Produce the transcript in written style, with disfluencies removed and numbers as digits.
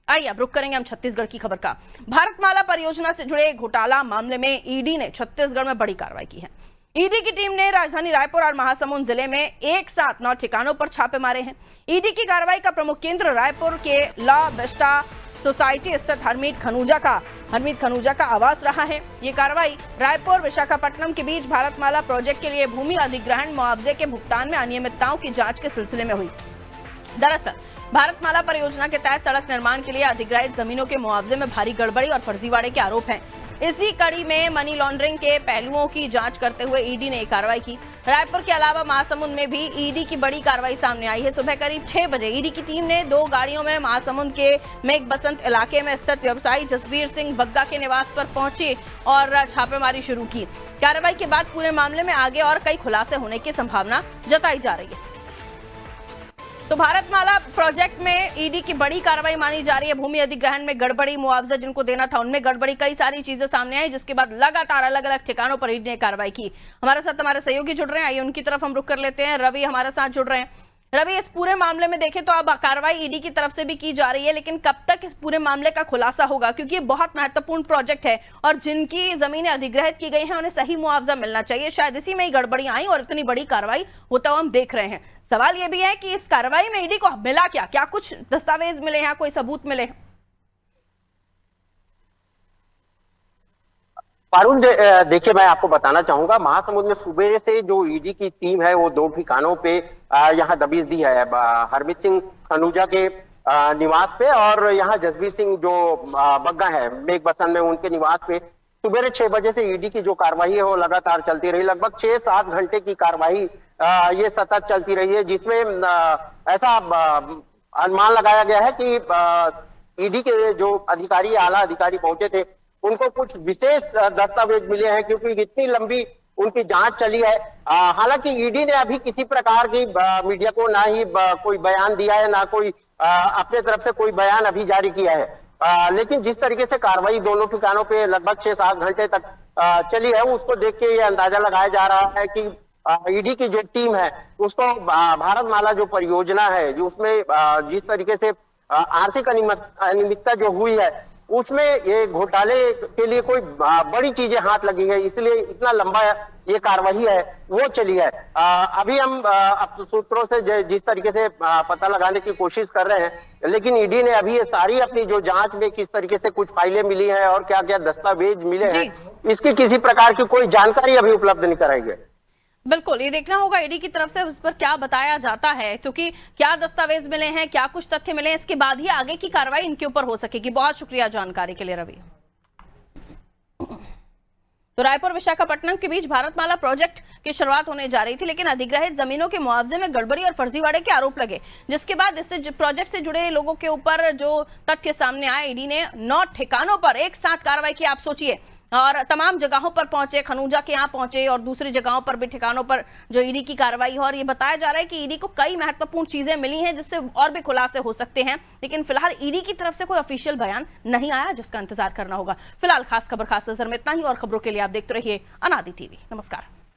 आइए अब रुक करेंगे हम छत्तीसगढ़ की खबर का। भारतमाला परियोजना से जुड़े घोटाला मामले में ईडी ने छत्तीसगढ़ में बड़ी कार्रवाई की है। ईडी की टीम ने राजधानी रायपुर और महासमुंद जिले में एक साथ 9 ठिकानों पर छापे मारे हैं। ईडी की कार्रवाई का प्रमुख केंद्र रायपुर के ला बेस्टा सोसाइटी स्थित हरमीत खनूजा का आवास रहा है। ये कार्रवाई रायपुर विशाखापट्टनम के बीच भारतमाला प्रोजेक्ट के लिए भूमि अधिग्रहण मुआवजे के भुगतान में अनियमितताओं की जांच के सिलसिले में हुई। दरअसल भारतमाला परियोजना के तहत सड़क निर्माण के लिए अधिग्रहित जमीनों के मुआवजे में भारी गड़बड़ी और फर्जीवाड़े के आरोप हैं। इसी कड़ी में मनी लॉन्ड्रिंग के पहलुओं की जांच करते हुए ईडी ने कार्रवाई की। रायपुर के अलावा महासमुंद में भी ईडी की बड़ी कार्रवाई सामने आई है। सुबह करीब 6 बजे ईडी की टीम ने 2 गाड़ियों में महासमुंद के मेघ बसंत इलाके में स्थित व्यवसायी जसबीर सिंह बग्गा के निवास पर पहुंची और छापेमारी शुरू की। कार्रवाई के बाद पूरे मामले में आगे और कई खुलासे होने की संभावना जताई जा रही है। तो भारतमाला प्रोजेक्ट में ईडी की बड़ी कार्रवाई मानी जा रही है। भूमि अधिग्रहण में गड़बड़ी, मुआवजा जिनको देना था उनमें गड़बड़ी, कई सारी चीजें सामने आई, जिसके बाद लगातार अलग अलग ठिकानों पर ईडी ने कार्रवाई की। हमारे साथ हमारे सहयोगी जुड़ रहे हैं, आइए उनकी तरफ हम रुख कर लेते हैं। रवि हमारे साथ जुड़ रहे हैं। रवि, इस पूरे मामले में देखें तो अब कार्रवाई ईडी की तरफ से भी की जा रही है, लेकिन कब तक इस पूरे मामले का खुलासा होगा? क्योंकि ये बहुत महत्वपूर्ण प्रोजेक्ट है और जिनकी जमीनें अधिग्रहित की गई हैं उन्हें सही मुआवजा मिलना चाहिए। शायद इसी में ही गड़बड़ियां आई और इतनी बड़ी कार्रवाई होता हुआ हम देख रहे हैं। सवाल यह भी है कि इस कार्रवाई में ईडी को मिला क्या? क्या कुछ दस्तावेज मिले हैं, कोई सबूत मिले हैं? पारुल, देखिए मैं आपको बताना चाहूंगा, महासमुंद में सुबह से जो ईडी की टीम है वो 2 ठिकानों पे यहाँ दबिश दी है। हरमीत सिंह खनूजा के निवास पे और यहाँ जसबीर सिंह जो बग्गा है मेघ बसन में, उनके निवास पे सुबह 6 बजे से ईडी की जो कार्रवाई है वो लगातार चलती रही। लगभग 6-7 घंटे की कार्रवाई ये सतत चलती रही है, जिसमें ऐसा अनुमान लगाया गया है कि ईडी के जो अधिकारी, आला अधिकारी पहुंचे थे, उनको कुछ विशेष दस्तावेज मिले हैं, क्योंकि इतनी लंबी उनकी जांच चली है। हालांकि ईडी ने अभी किसी प्रकार की मीडिया को ना ही कोई बयान दिया है, ना कोई अपने तरफ से कोई बयान अभी जारी किया है। लेकिन जिस तरीके से कार्रवाई दोनों ठिकानों पे लगभग 6-7 घंटे तक चली है, उसको देख के ये अंदाजा लगाया जा रहा है कि ईडी की जो टीम है उसको भारतमाला जो परियोजना है, जो उसमें जिस तरीके से आर्थिक अनियमितता जो हुई है, उसमें ये घोटाले के लिए कोई बड़ी चीजें हाथ लगी है, इसलिए इतना लंबा ये कार्रवाई है वो चली है। अभी हम सूत्रों से जिस तरीके से पता लगाने की कोशिश कर रहे हैं, लेकिन ईडी ने अभी ये सारी अपनी जो जांच में किस तरीके से कुछ फाइलें मिली हैं और क्या क्या दस्तावेज मिले हैं, इसकी किसी प्रकार की कोई जानकारी अभी उपलब्ध नहीं कराई गई। बिल्कुल, ये देखना होगा ईडी की तरफ से उस पर क्या बताया जाता है, क्योंकि क्या दस्तावेज मिले हैं, क्या कुछ तथ्य मिले हैं, इसके बाद ही आगे की कार्रवाई इनके ऊपर हो सकेगी। बहुत शुक्रिया जानकारी के लिए रवि। तो रायपुर विशाखापट्टनम के बीच भारतमाला प्रोजेक्ट की शुरुआत होने जा रही थी, लेकिन अधिग्रहित जमीनों के मुआवजे में गड़बड़ी और फर्जीवाड़े के आरोप लगे, जिसके बाद इससे प्रोजेक्ट से जुड़े लोगों के ऊपर जो तथ्य सामने आए, ईडी ने 9 ठिकानों पर एक साथ कार्रवाई की। आप सोचिए, और तमाम जगहों पर पहुंचे, खनूजा के यहाँ पहुंचे और दूसरी जगहों पर भी ठिकानों पर जो ईडी की कार्रवाई है। और ये बताया जा रहा है कि ईडी को कई महत्वपूर्ण चीजें मिली हैं जिससे और भी खुलासे हो सकते हैं, लेकिन फिलहाल ईडी की तरफ से कोई ऑफिशियल बयान नहीं आया, जिसका इंतजार करना होगा। फिलहाल खास खबर खास नजर में इतना ही, और खबरों के लिए आप देखते रहिए अनादि टीवी। नमस्कार।